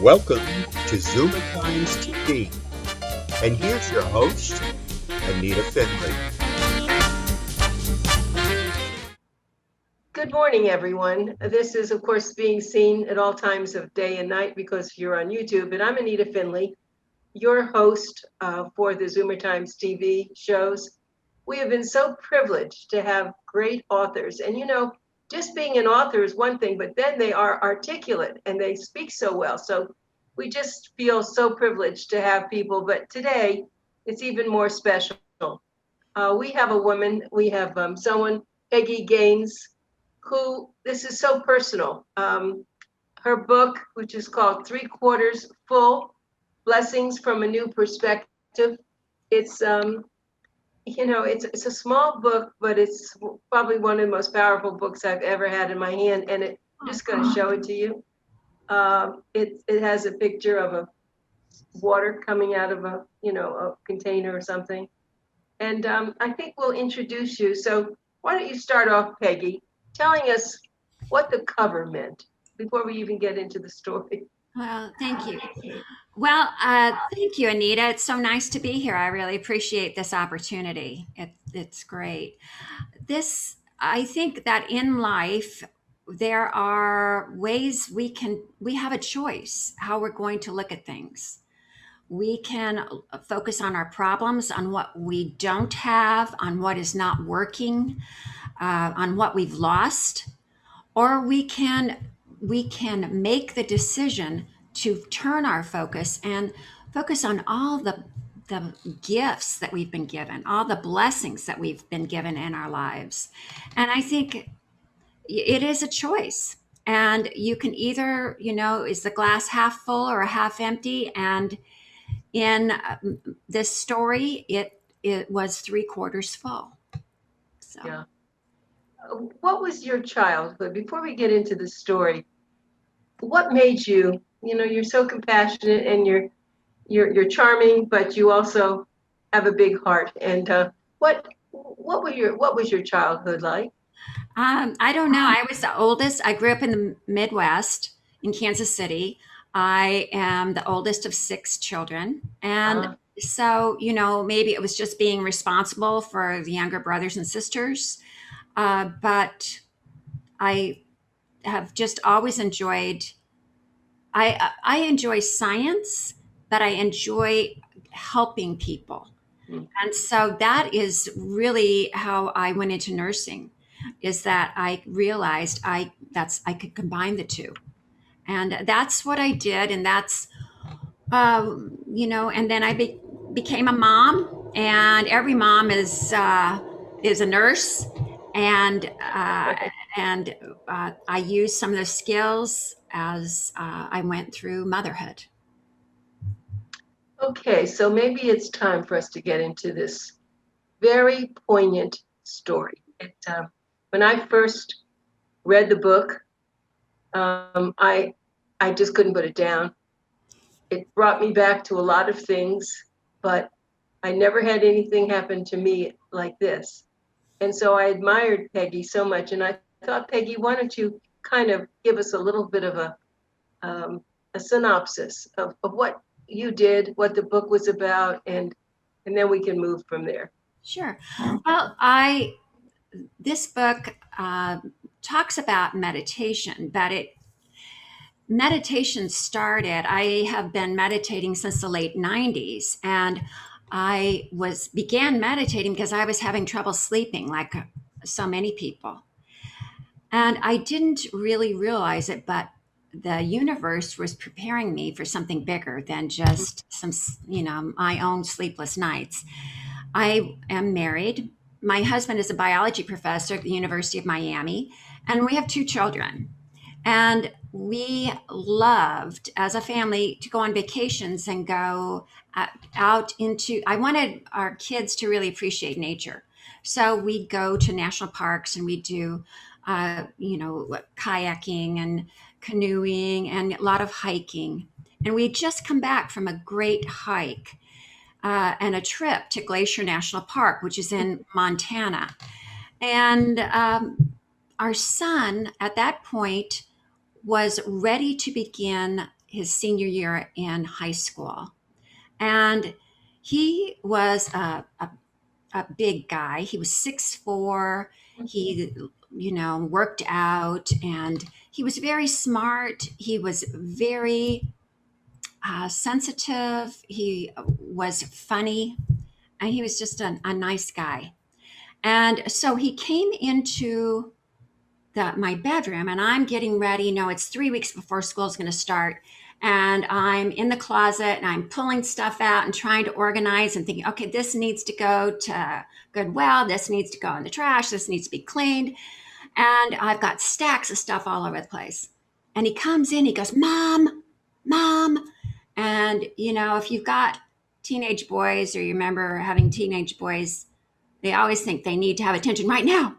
Welcome to ZOOMERTIMES TV. And here's your host, Anita Finley. Good morning, everyone. This is, of course, being seen at all times of day and night because you're on YouTube. And I'm Anita Finley, your host for the ZOOMERTIMES TV shows. We have been so privileged to have great authors. And, just being an author is one thing, but then they are articulate and they speak so well. So we just feel so privileged to have people. But today, it's even more special. We have a woman, we have someone, Peggy Gaines, who this is so personal. Her book, which is called 3/4 Full, Blessings from a New Perspective. It's it's a small book, but it's probably one of the most powerful books I've ever had in my hand. And I'm just going to show it to you. It has a picture of a water coming out of a container or something. And I think we'll introduce you. So why don't you start off, Peggy, telling us what the cover meant before we even get into the story. Well, thank you. Well, thank you, Anita. It's so nice to be here. I really appreciate this opportunity. It's great. I think that in life, there are ways we have a choice how we're going to look at things. We can focus on our problems, on what we don't have, on what is not working, on what we've lost, or we can make the decision to turn our focus and focus on all the gifts that we've been given, all the blessings that we've been given in our lives. And I think it is a choice. And you can either, is the glass half full or half empty? And in this story, it was 3/4 full. So. Yeah. What was your childhood? Before we get into the story, what made you, you're so compassionate and you're charming, but you also have a big heart. And what was your childhood like? I don't know. I was the oldest. I grew up in the Midwest in Kansas City. I am the oldest of 6 children. And so, maybe it was just being responsible for the younger brothers and sisters. But I have just always enjoyed, I enjoy science, but I enjoy helping people. And so that is really how I went into nursing, is that I realized I could combine the two. And that's what I did. And that's, and then I became a mom, and every mom is a nurse. And I used some of those skills as I went through motherhood. Okay, so maybe it's time for us to get into this very poignant story. When I first read the book, I just couldn't put it down. It brought me back to a lot of things, but I never had anything happen to me like this. And so I admired Peggy so much. And I thought, Peggy, why don't you kind of give us a little bit of a synopsis of what you did, what the book was about, and then we can move from there. Sure. Well, this book talks about meditation, but meditation started. I have been meditating since the late 90s, and I began meditating because I was having trouble sleeping, like so many people. And I didn't really realize it, but the universe was preparing me for something bigger than just some, my own sleepless nights. I am married. My husband is a biology professor at the University of Miami, and we have 2 children. And we loved, as a family, to go on vacations and go out into, I wanted our kids to really appreciate nature. So we go to national parks and we do, kayaking and canoeing and a lot of hiking. And we just come back from a great hike and a trip to Glacier National Park, which is in Montana. And our son at that point was ready to begin his senior year in high school. And he was a big guy. He was 6'4". He, worked out, and he was very smart. He was very sensitive. He was funny, and he was just a nice guy. And so he came into my bedroom, and I'm getting ready. It's 3 weeks before school's going to start. And I'm in the closet and I'm pulling stuff out and trying to organize and thinking, okay, this needs to go to Goodwill. This needs to go in the trash. This needs to be cleaned. And I've got stacks of stuff all over the place. And he comes in, he goes, Mom, Mom. And, if you've got teenage boys, or you remember having teenage boys, they always think they need to have attention right now.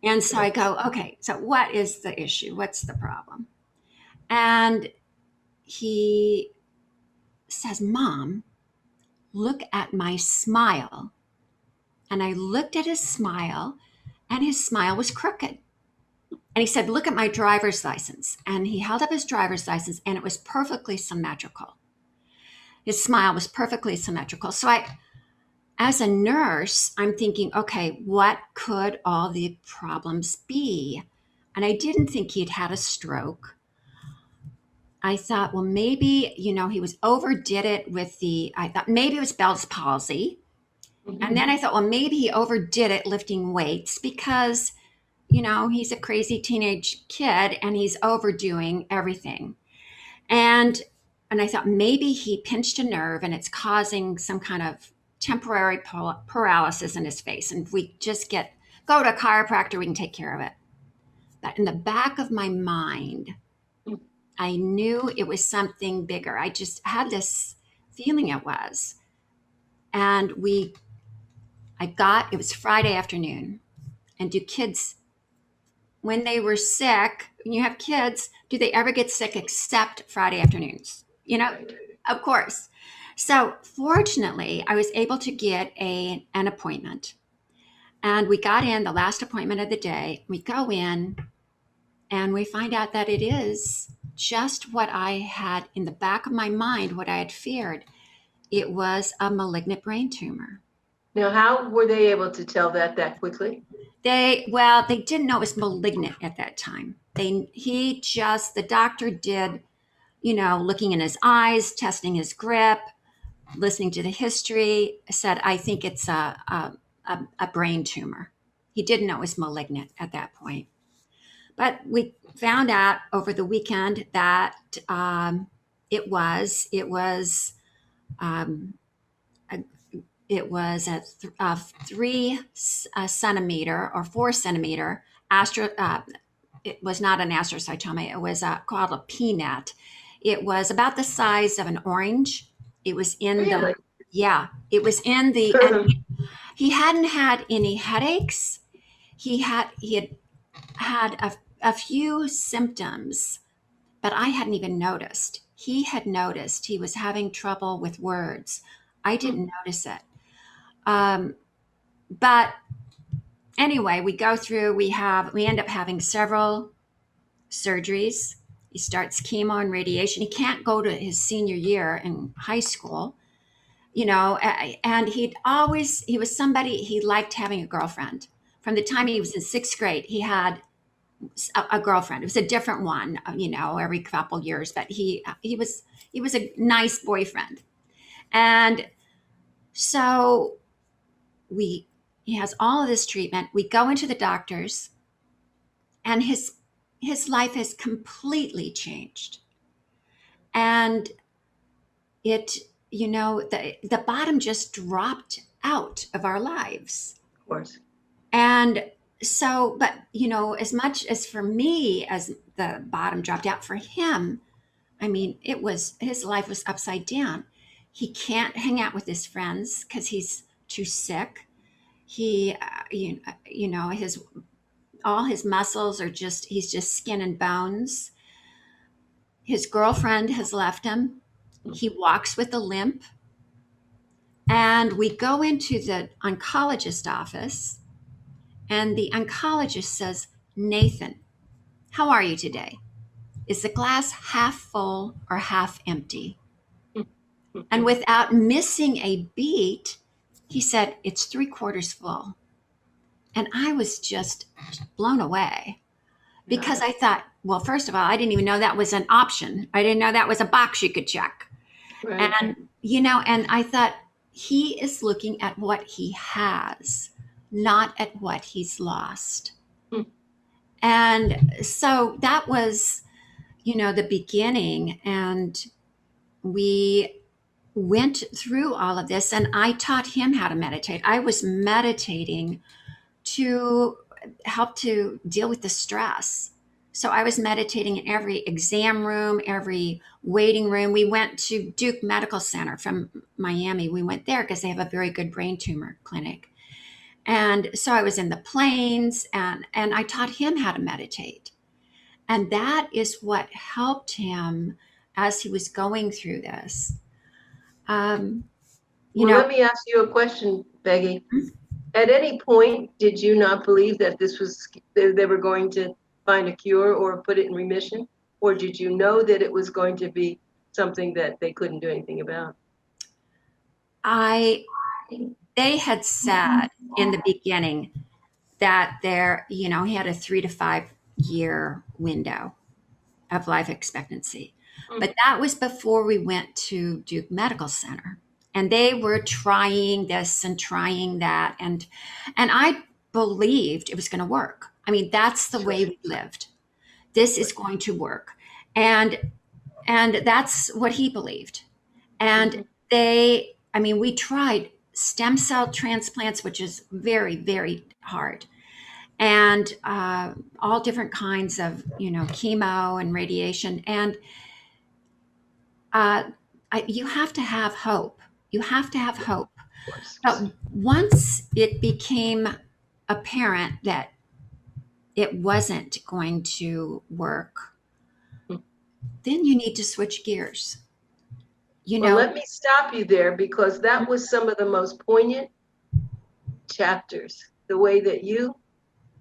And so I go, okay, so what is the issue? What's the problem? And he says, Mom, look at my smile. And I looked at his smile, and his smile was crooked. And he said, look at my driver's license. And he held up his driver's license, and it was perfectly symmetrical. His smile was perfectly symmetrical. So as a nurse, I'm thinking, okay, what could all the problems be? And I didn't think he'd had a stroke. I thought, well, maybe, he was overdid it with I thought maybe it was Bell's palsy. Mm-hmm. And then I thought, well, maybe he overdid it lifting weights because, he's a crazy teenage kid and he's overdoing everything. And I thought maybe he pinched a nerve and it's causing some kind of temporary paralysis in his face. And if we just go to a chiropractor, we can take care of it. But in the back of my mind, I knew it was something bigger. I just had this feeling it was. And it was Friday afternoon. And do kids, when they were sick, when you have kids, do they ever get sick except Friday afternoons? Of course. So fortunately, I was able to get an appointment. And we got in the last appointment of the day. We go in and we find out that it is just what I had in the back of my mind, what I had feared. It was a malignant brain tumor. Now, how were they able to tell that quickly? They didn't know it was malignant at that time. The doctor did, looking in his eyes, testing his grip, listening to the history, said, I think it's a brain tumor. He didn't know it was malignant at that point. But we found out over the weekend that it was a 3 centimeter or 4 centimeter it was not an astrocytoma. It was called a PNET. It was about the size of an orange. It was in really? It was in the, and he hadn't had any headaches. He had a few symptoms, but I hadn't even noticed. He had noticed he was having trouble with words. I didn't notice it. But anyway, we go through, we end up having several surgeries. He starts chemo and radiation. He can't go to his senior year in high school, and he was somebody, he liked having a girlfriend. From the time he was in 6th grade, he had a girlfriend. It was a different one, every couple years, but he was a nice boyfriend. And so he has all of this treatment. We go into the doctors, and his life has completely changed. And it, the bottom just dropped out of our lives. Of course. And so, but, as much as for me, as the bottom dropped out, for him, I mean, his life was upside down. He can't hang out with his friends because he's too sick. He, all his muscles are he's just skin and bones. His girlfriend has left him. He walks with a limp. And we go into the oncologist office, and the oncologist says, Nathan, how are you today? is the glass half full or half empty? Mm-hmm. And without missing a beat, he said, it's 3/4 full. And I was just blown away because I thought, well, first of all, I didn't even know that was an option. I didn't know that was a box you could check. Right. And, and I thought, he is looking at what he has, not at what he's lost. Hmm. And so that was, the beginning. And we went through all of this, and I taught him how to meditate. I was meditating to help to deal with the stress. So I was meditating in every exam room, every waiting room. We went to Duke Medical Center from Miami. We went there because they have a very good brain tumor clinic. And so I was in the planes, and I taught him how to meditate. And that is what helped him as he was going through this. Let me ask you a question, Peggy. At any point, did you not believe that they were going to find a cure or put it in remission? Or did you know that it was going to be something that they couldn't do anything about? They had said in the beginning that he had a 3 to 5 year window of life expectancy. Mm-hmm. But that was before we went to Duke Medical Center. And they were trying this and trying that. And I believed it was going to work. I mean, that's the way we lived. This is going to work. And that's what he believed. And we tried stem cell transplants, which is very, very hard. And all different kinds of, chemo and radiation. And you have to have hope. You have to have hope. But once it became apparent that it wasn't going to work, then you need to switch gears. Well, let me stop you there, because that was some of the most poignant chapters, the way that you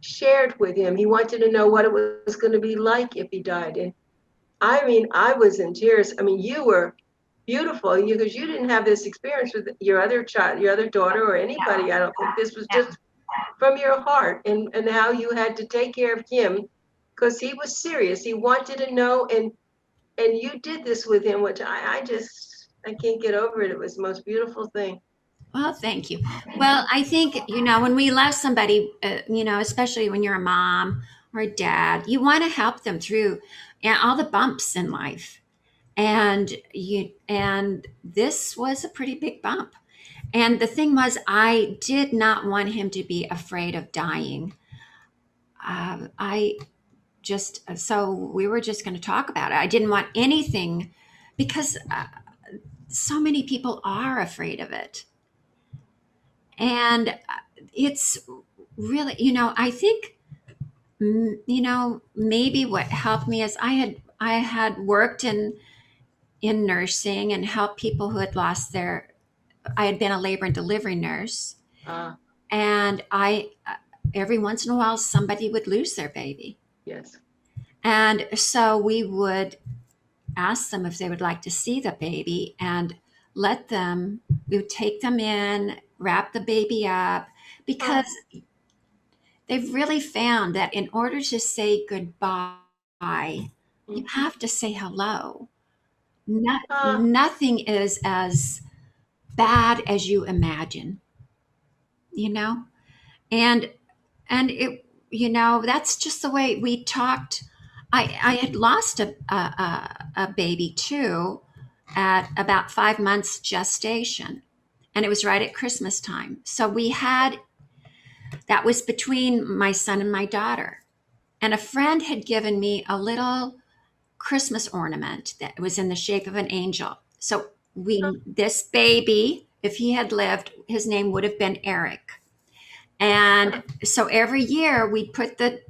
shared with him. He wanted to know what it was going to be like if he died. And I was in tears. You were beautiful, because you didn't have this experience with your other child, your other daughter, or anybody. I don't think this was just from your heart, and how you had to take care of him, because he was serious. He wanted to know, and you did this with him, which I can't get over it. It was the most beautiful thing. Well, thank you. Well, I think, when we love somebody, especially when you're a mom or a dad, you want to help them through all the bumps in life. And this was a pretty big bump. And the thing was, I did not want him to be afraid of dying. So we were just going to talk about it. I didn't want anything, because so many people are afraid of it. And it's really, I think, maybe what helped me is I had worked in nursing and helped people who had lost I had been a labor and delivery nurse. And every once in a while, somebody would lose their baby. Yes. And so we would ask them if they would like to see the baby, and we would take them in, wrap the baby up, because they've really found that in order to say goodbye, you have to say hello. Nothing is as bad as you imagine, and it, that's just the way we talked. I had lost a baby too at about 5 months gestation, and it was right at Christmas time. So that was between my son and my daughter, and a friend had given me a little Christmas ornament that was in the shape of an angel. So this baby, if he had lived, his name would have been Eric. And so every year when we put the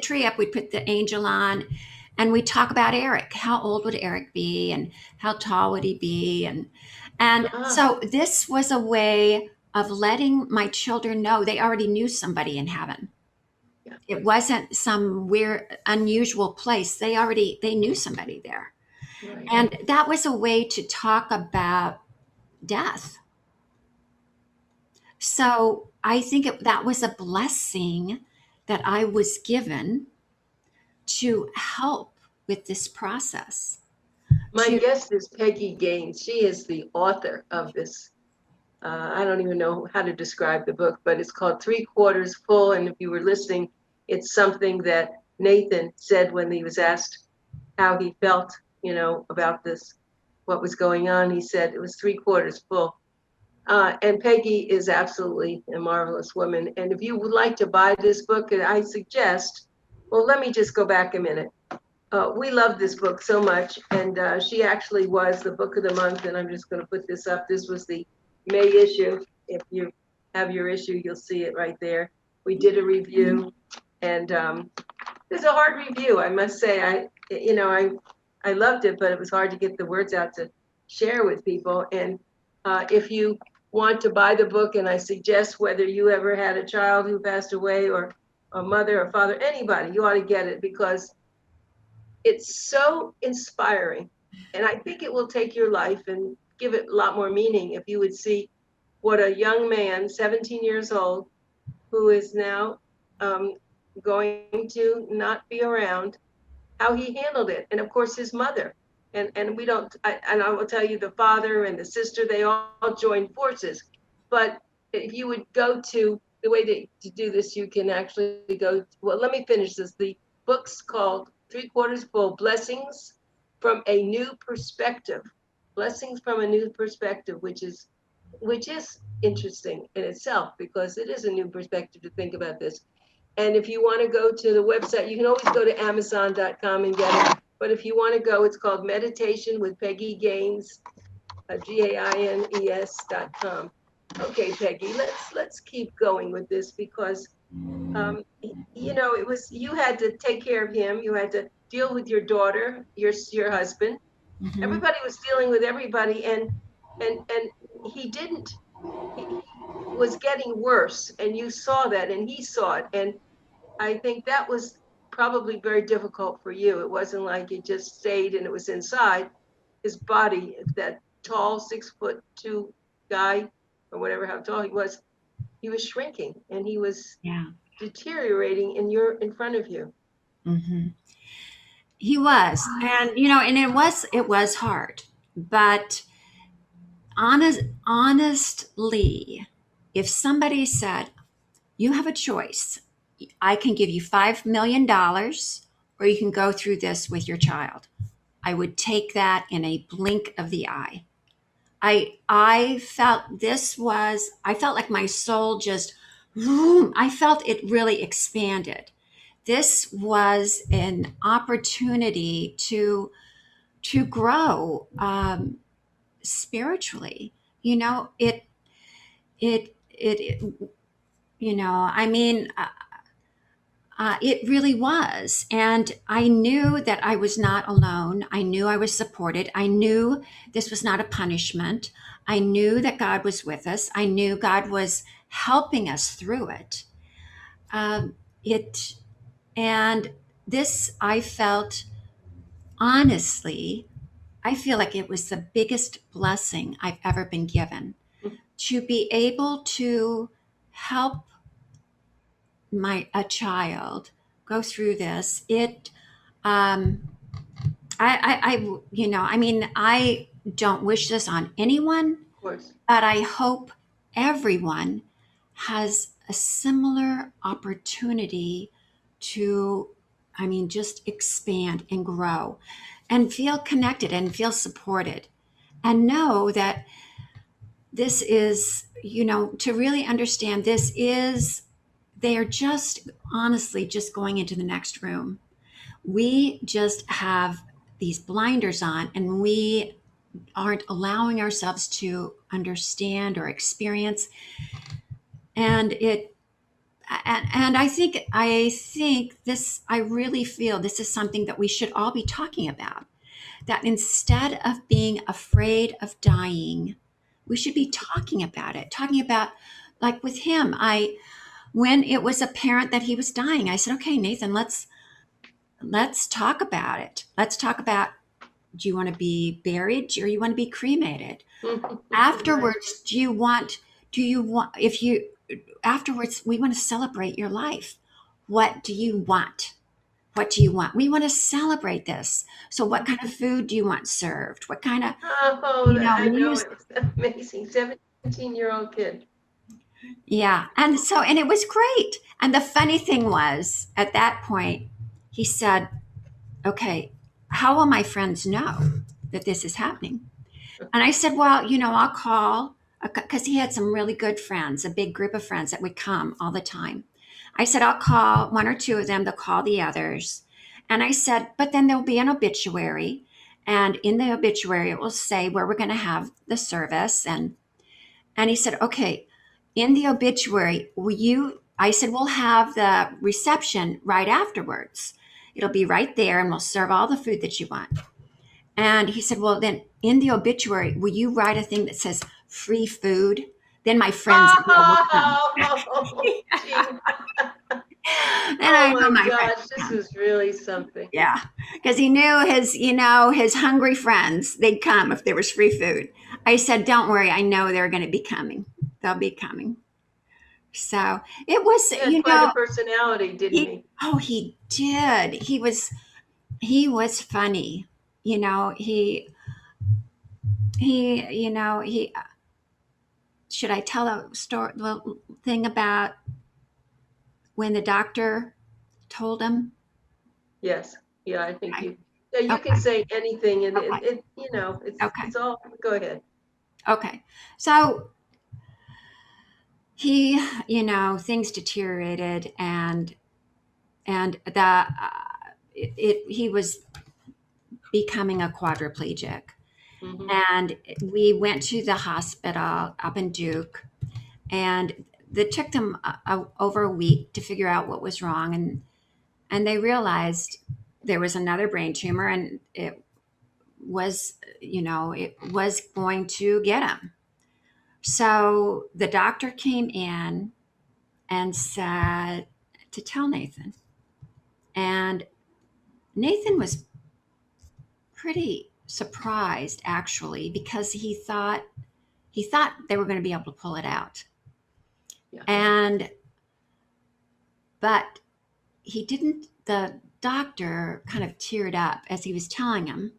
tree up, we'd put the angel on, and we talk about Eric. How old would Eric be, and how tall would he be? And so this was a way of letting my children know they already knew somebody in heaven. Yeah. It wasn't some weird, unusual place. They knew somebody there. Right. And that was a way to talk about death. So I think that was a blessing that I was given to help with this process. My To guest is Peggy Gaines. She is the author of this. I don't even know how to describe the book, but it's called Three Quarters Full. And if you were listening, it's something that Nathan said when he was asked how he felt, about this, what was going on. He said it was 3/4 full. And Peggy is absolutely a marvelous woman. And if you would like to buy this book, and I suggest, well, let me just go back a minute. We love this book so much, and she actually was the book of the month. And I'm just going to put this up. This was the May issue. If you have your issue, you'll see it right there. We did a review, and it's a hard review, I must say. I loved it, but it was hard to get the words out to share with people. And if you want to buy the book, and I suggest whether you ever had a child who passed away or a mother or father, anybody, you ought to get it because it's so inspiring. And I think it will take your life and give it a lot more meaning if you would see what a young man, 17 years old, who is now going to not be around, how he handled it. And of course, his mother. And we don't, and I will tell you, the father and the sister, they all joined forces. But if you would go to the way to do this, you can actually go, well, let me finish this. The book's called 3/4 Full, Blessings from a New Perspective. Blessings from a New Perspective, which is interesting in itself, because it is a new perspective to think about this. And if you want to go to the website, you can always go to Amazon.com and get it. But if you want to go, it's called Meditation with Peggy Gaines, GAINES.com. Okay, Peggy, let's keep going with this because it was, you had to take care of him. You had to deal with your daughter, your husband. Mhm. Everybody was dealing with everybody, and he didn't. He was getting worse, and you saw that, and he saw it, and I think that was probably very difficult for you. It wasn't like it just stayed and it was inside. His body, that tall 6'2" guy, or whatever how tall he was shrinking and he was Yeah. deteriorating in front of you. Hmm. He was, and and it was hard, but honestly, if somebody said, "You have a choice. I can give you $5 million, or you can go through this with your child," I would take that in a blink of the eye. I felt I felt like my soul just, I felt it really expanded. This was an opportunity to grow spiritually. It I mean, it really was. And I knew that I was not alone. I knew I was supported. I knew this was not a punishment. I knew that God was with us. I knew God was helping us through it. It and this I felt, honestly, I feel like it was the biggest blessing I've ever been given, to be able to help a child go through this. It um I mean, I don't wish this on anyone, Of course. but I hope everyone has a similar opportunity to, I mean, just expand and grow and feel connected and feel supported, and know that this is, to really understand this is, they are just honestly just going into the next room. We just have these blinders on, and we aren't allowing ourselves to understand or experience. And I think this, I really feel this is something that we should all be talking about, that instead of being afraid of dying, we should be talking about it, like with him. when it was apparent that he was dying, I said, okay, Nathan, let's talk about it. Let's talk about, do you want to be buried or you want to be cremated? Afterwards, afterwards, we want to celebrate your life. What do you want? What do you want? We want to celebrate this. So what kind of food do you want served? What kind of, Oh, I know, music? it's amazing. 17-year-old kid. Yeah. And it was great. And the funny thing was, at that point, he said, okay, how will my friends know that this is happening? And I said, well, I'll call, because he had some really good friends, a big group of friends that would come all the time. I said, I'll call one or two of them, they'll call the others. And I said, but then there'll be an obituary. And in the obituary, it will say where we're going to have the service. And he said, okay, in the obituary, I said, we'll have the reception right afterwards. It'll be right there and we'll serve all the food that you want. And he said, well, then in the obituary, will you write a thing that says free food? Then my friends will come. Oh, gee. And Oh my gosh, this was really something. Yeah, because he knew his hungry friends, they'd come if there was free food. I said, don't worry, I know they're going to be coming. They'll be coming. So it was, He had quite a personality, didn't he? Oh, he did. He was funny. He should I tell the thing about when the doctor told him? Yes. Yeah, I think Okay. you Okay. can say anything, and Okay. it's all, go ahead. Okay. So he, things deteriorated, and he was becoming a quadriplegic. Mhm. And we went to the hospital up in Duke, and it took them over a week to figure out what was wrong, and they realized there was another brain tumor, and it was going to get him. So the doctor came in and said to tell Nathan, and Nathan was pretty surprised, actually, because he thought they were going to be able to pull it out. Yeah. But he didn't. The doctor kind of teared up as he was telling him.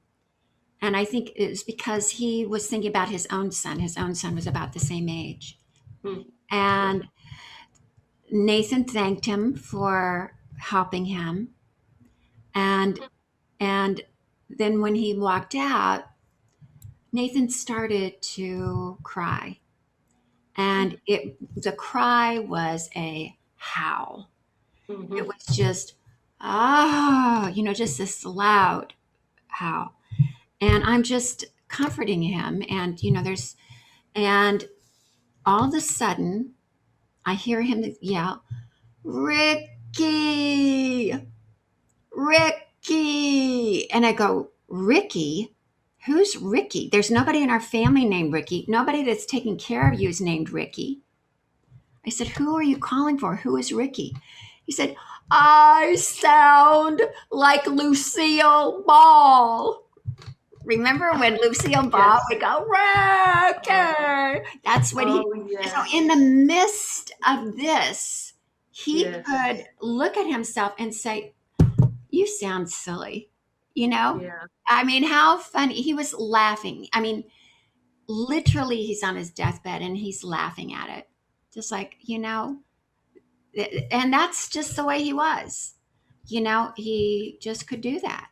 And I think it was because he was thinking about his own son. His own son was about the same age. Hmm. And Nathan thanked him for helping him. And then when he walked out, Nathan started to cry. And the cry was a howl. Mhm. It was just, just this loud howl. And I'm just comforting him. And, and all of a sudden, I hear him yell, Ricky, Ricky. And I go, Ricky? Who's Ricky? There's nobody in our family named Ricky. Nobody that's taking care of you is named Ricky. I said, who are you calling for? Who is Ricky? He said, I sound like Lucille Ball. Remember when Lucille Ball would go, Ricky? That's what yes. So in the midst of this, he Yes. could look at himself and say, you sound silly. Yeah. I mean, how funny. He was laughing. I mean, literally, he's on his deathbed and he's laughing at it. Just like, and that's just the way he was. He just could do that.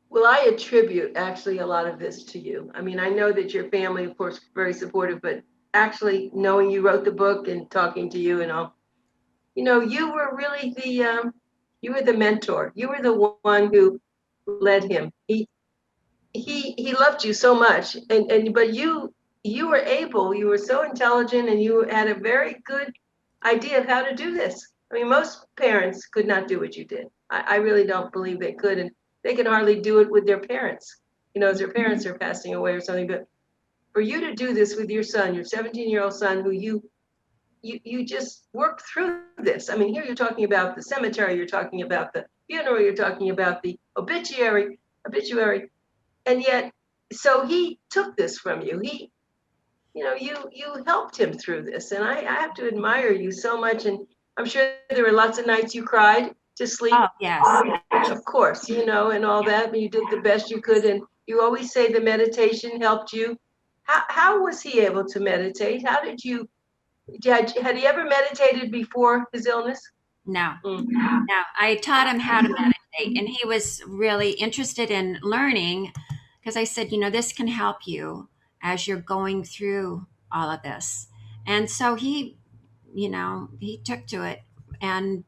Well, I attribute actually a lot of this to you. I mean, I know that your family, of course, very supportive, but actually knowing you wrote the book and talking to you and all, you were really you were the mentor. You were the one who led him. He loved you so much, but you were so intelligent, and you had a very good idea of how to do this. I mean, most parents could not do what you did. I really don't believe they could, and they can hardly do it with their parents, as their parents are passing away or something. But for you to do this with your son, your 17-year-old son, who you you just work through this. I mean, here you're talking about the cemetery, you're talking about the funeral, you're talking about the obituary, and yet, so he took this from you. You helped him through this, and I have to admire you so much. And I'm sure there were lots of nights you cried to sleep. Oh, yes. Of course, and all that, but you did the best you could. And you always say the meditation helped you. How was he able to meditate? How did you, had he ever meditated before his illness? No, Mm. no. I taught him how to meditate, and he was really interested in learning because I said, this can help you as you're going through all of this. And so he took to it and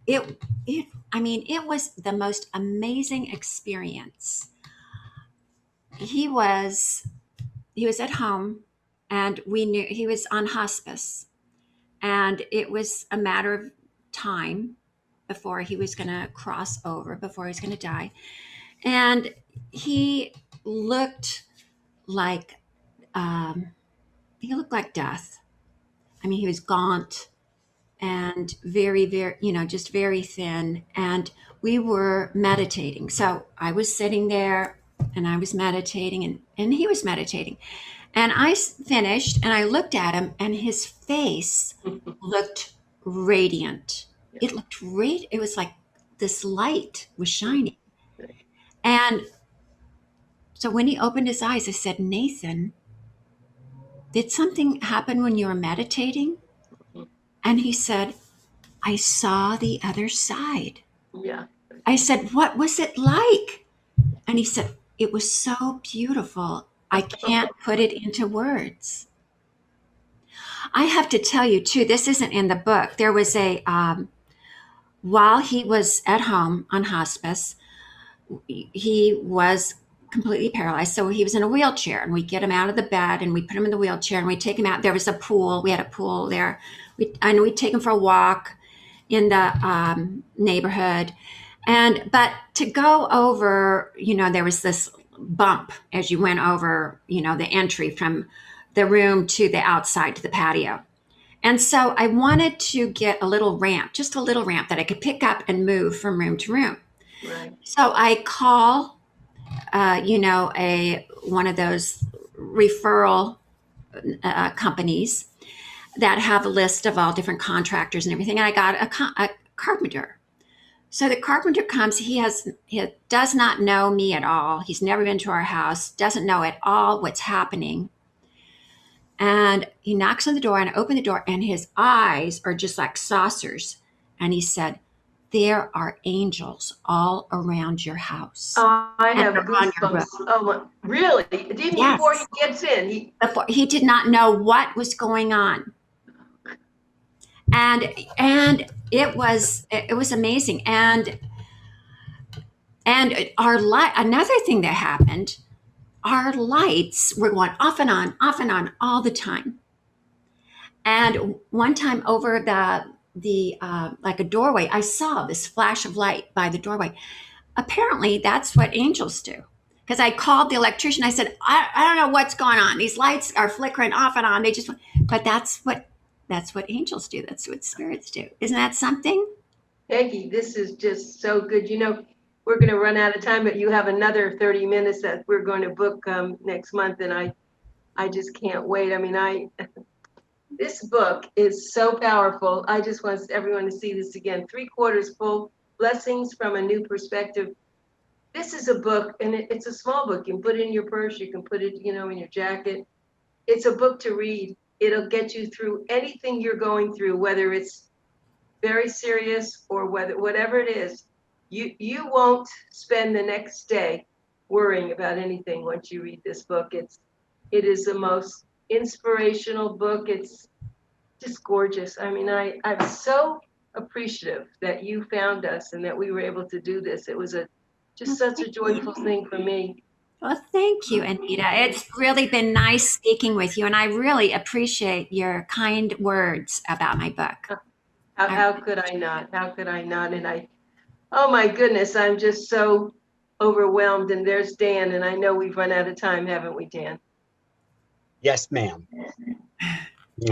it was the most amazing experience. He was at home, and we knew he was on hospice, and it was a matter of time before he was going to cross over, before he was going to die. And he looked like death. I mean, he was gaunt and very, very, just very thin. And we were meditating. So I was sitting there and I was meditating, and he was meditating. And I finished and I looked at him, and his face looked radiant. It looked radiant. It was like this light was shining. And so when he opened his eyes, I said, Nathan, did something happen when you were meditating? And he said, I saw the other side. Yeah. I said, what was it like? And he said, it was so beautiful. I can't put it into words. I have to tell you too, this isn't in the book. There was while he was at home on hospice, he was completely paralyzed. So he was in a wheelchair, and we get him out of the bed and we put him in the wheelchair and we take him out. There was a pool. We had a pool there. And we'd take him for a walk in the neighborhood. But to go over, there was this bump as you went over, the entry from the room to the outside to the patio. And so I wanted to get a little ramp, just a little ramp that I could pick up and move from room to room. Right. So I call, one of those referral companies that have a list of all different contractors and everything. And I got a carpenter. So the carpenter comes, he does not know me at all. He's never been to our house, doesn't know at all what's happening. And he knocks on the door, and I open the door, and his eyes are just like saucers. And he said, there are angels all around your house. Oh, I have goosebumps. Oh, really? Even Yes. Before he gets in, he did not know what was going on. And it was amazing. And another thing that happened, our lights were going off and on all the time. And one time over the like a doorway, I saw this flash of light by the doorway. Apparently that's what angels do. Because I called the electrician. I said, I don't know what's going on. These lights are flickering off and on. But that's what angels do. That's what spirits do. Isn't that something? Peggy, this is just so good. We're going to run out of time, but you have another 30 minutes that we're going to book next month. And I just can't wait. I mean, this book is so powerful. I just want everyone to see this again. 3/4 full, Blessings from a New Perspective. This is a book, and it's a small book. You can put it in your purse. You can put it, in your jacket. It's a book to read. It'll get you through anything you're going through, whether it's very serious or whatever it is. You won't spend the next day worrying about anything once you read this book. It is the most inspirational book. It's just gorgeous. I mean, I'm so appreciative that you found us and that we were able to do this. It was just such a joyful thing for me. Well, thank you, Anita. It's really been nice speaking with you, and I really appreciate your kind words about my book. How could I not? How could I not? And oh my goodness, I'm just so overwhelmed. And there's Dan, and I know we've run out of time, haven't we, Dan? Yes, ma'am.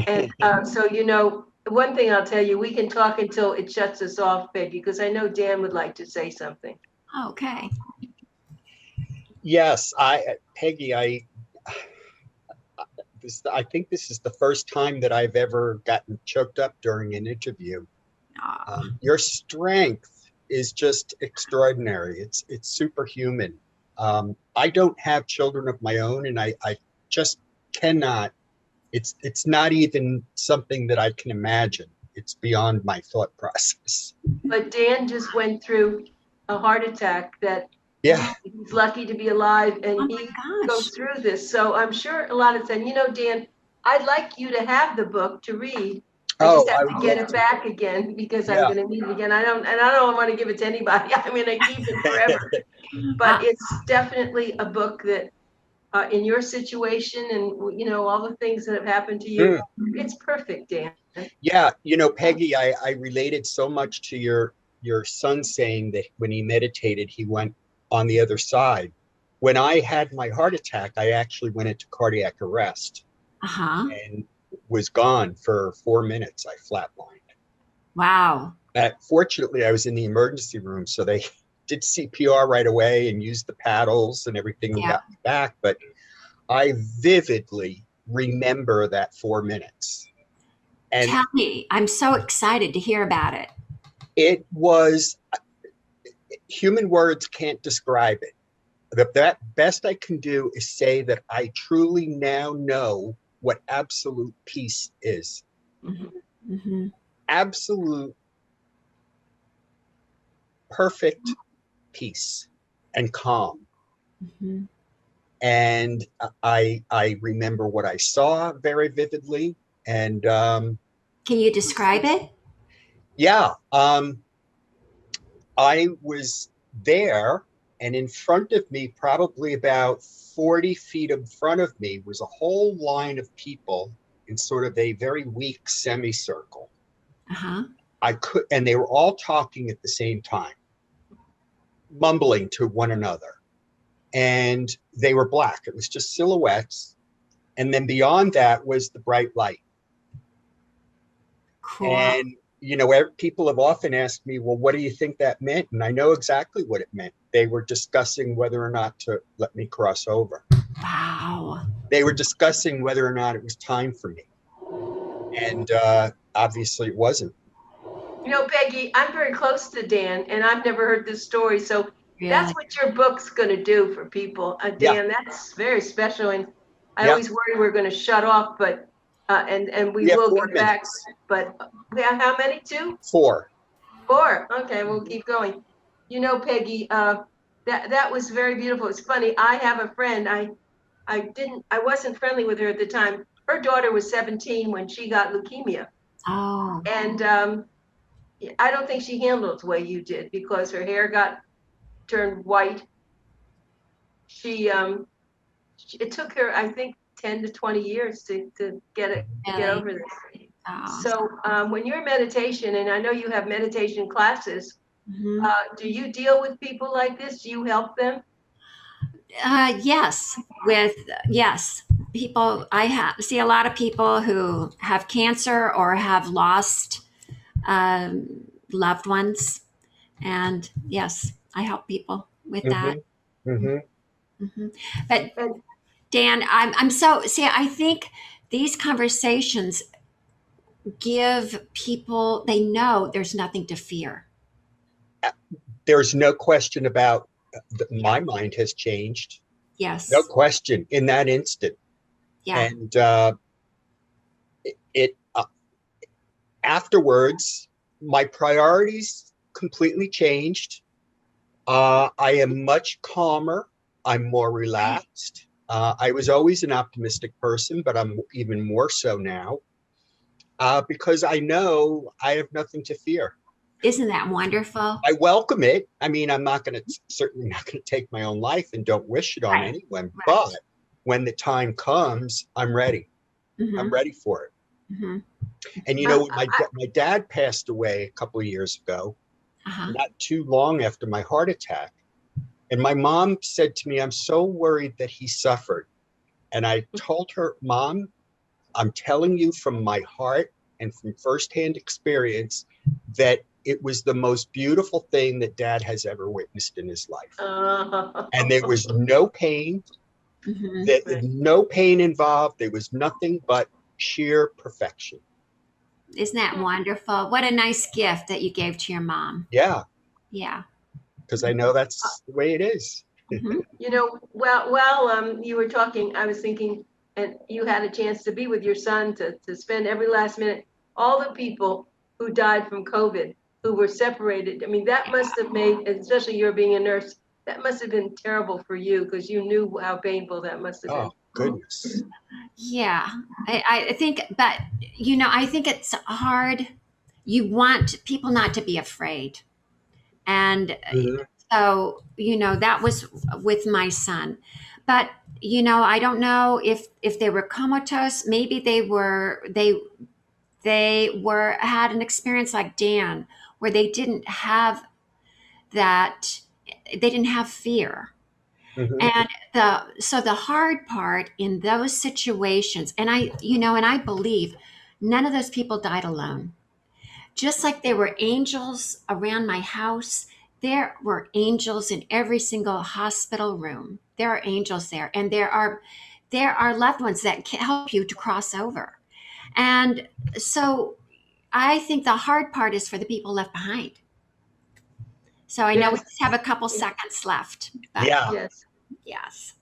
And so, one thing I'll tell you, we can talk until it shuts us off, Peggy, because I know Dan would like to say something. Okay. Yes, Peggy, I think this is the first time that I've ever gotten choked up during an interview. Your strength is just extraordinary. It's superhuman. I don't have children of my own, and I just cannot. It's not even something that I can imagine. It's beyond my thought process. But Dan just went through a heart attack that Yeah. he's lucky to be alive, and Oh he my goes gosh. through this. So I'm sure a lot of times, Dan, I'd like you to have the book to read. I just have to get it back again because I'm Yeah. going to need it again. I don't want to give it to anybody. I'm going to keep it forever. But it's definitely a book that, in your situation and all the things that have happened to you, it's perfect, Dan. Yeah, Peggy, I related so much to your son saying that when he meditated, he went on the other side. When I had my heart attack, I actually went into cardiac arrest and was gone for 4 minutes. I flatlined. Wow. Fortunately, I was in the emergency room, so they did CPR right away and used the paddles and everything and got me back. But I vividly remember that 4 minutes. And tell me, I'm so excited to hear about it. It was, human words can't describe it. The best I can do is say that I truly now know what absolute peace is. Mm-hmm. Absolute, perfect peace and calm. Mm-hmm. And I remember what I saw very vividly. And can you describe it? Yeah, I was there, and in front of me, probably about 40 feet in front of me, was a whole line of people in sort of a very weak semicircle. And they were all talking at the same time, mumbling to one another. And they were black. It was just silhouettes. And then beyond that was the bright light. Cool. And people have often asked me, well, what do you think that meant? And I know exactly what it meant. They were discussing whether or not to let me cross over. Wow. They were discussing whether or not it was time for me. And obviously it wasn't. Peggy, I'm very close to Dan, and I've never heard this story. So really? That's what your book's going to do for people. Dan, that's very special. And I always worry we're going to shut off, but and we will get back. But how many? 2? 4. 4. Okay, we'll keep going. Peggy, that was very beautiful. It's funny. I have a friend. I wasn't friendly with her at the time. Her daughter was 17 when she got leukemia. Oh. And I don't think she handled it the way you did because her hair got turned white. It took her, I think, 10 to 20 years to get over this. Oh. So when you're in meditation, and I know you have meditation classes, do you deal with people like this? Do you help them? Yes. People, see a lot of people who have cancer or have lost loved ones. And yes, I help people with that. But Dan, I think these conversations give people, they know there's nothing to fear. There's no question about my mind has changed. Yes. No question in that instant. Yeah. And afterwards, my priorities completely changed. I am much calmer. I'm more relaxed. I was always an optimistic person, but I'm even more so now because I know I have nothing to fear. Isn't that wonderful? I welcome it. I mean, I'm certainly not going to take my own life and don't wish it on anyone. Right. But when the time comes, I'm ready. I'm ready for it. And my dad passed away a couple of years ago, not too long after my heart attack. And my mom said to me, I'm so worried that he suffered. And I told her, Mom, I'm telling you from my heart and from firsthand experience that it was the most beautiful thing that Dad has ever witnessed in his life. And there was no pain, Right. no pain involved. There was nothing but sheer perfection. Isn't that wonderful? What a nice gift that you gave to your mom. Yeah, Yeah. because I know that's the way it is. Mhm. You know, while you were talking, I was thinking, and you had a chance to be with your son to spend every last minute, all the people who died from COVID, who were separated. I mean, that must have made, especially you're being a nurse, that must have been terrible for you because you knew how painful that must have been. Oh, goodness. Yeah. I think, but, I think it's hard. You want people not to be afraid. And Mhm. so, that was with my son. But, I don't know if they were comatose. Maybe they had an experience like Dan, where they didn't have that, they didn't have fear. Mhm. And the hard part in those situations, and I believe none of those people died alone. Just like there were angels around my house, there were angels in every single hospital room. There are angels there, and there are loved ones that can help you to cross over. And so I think the hard part is for the people left behind. So I know we Yes, just have a couple seconds left, but Yeah, yes. yes.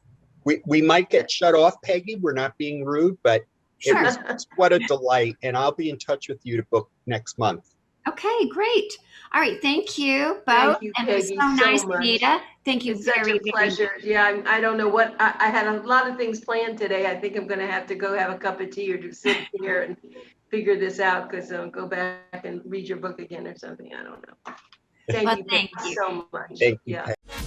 we might get shut off, Peggy. We're not being rude, but it Sure. was what a delight. And I'll be in touch with you to book next month. Okay, great. All right. Thank you both. Thank you, And it was Peggy, so so nice, much. Anita. Thank you It's such very, a very much. pleasure. Yeah, I don't know what, I had a lot of things planned today. I think I'm going to have to go have a cup of tea or just sit here and figure this out because I'll go back and read your book again or something. I don't know. Thank Well, you, thank Peggy, you. so much. Thank you, Yeah. Peggy.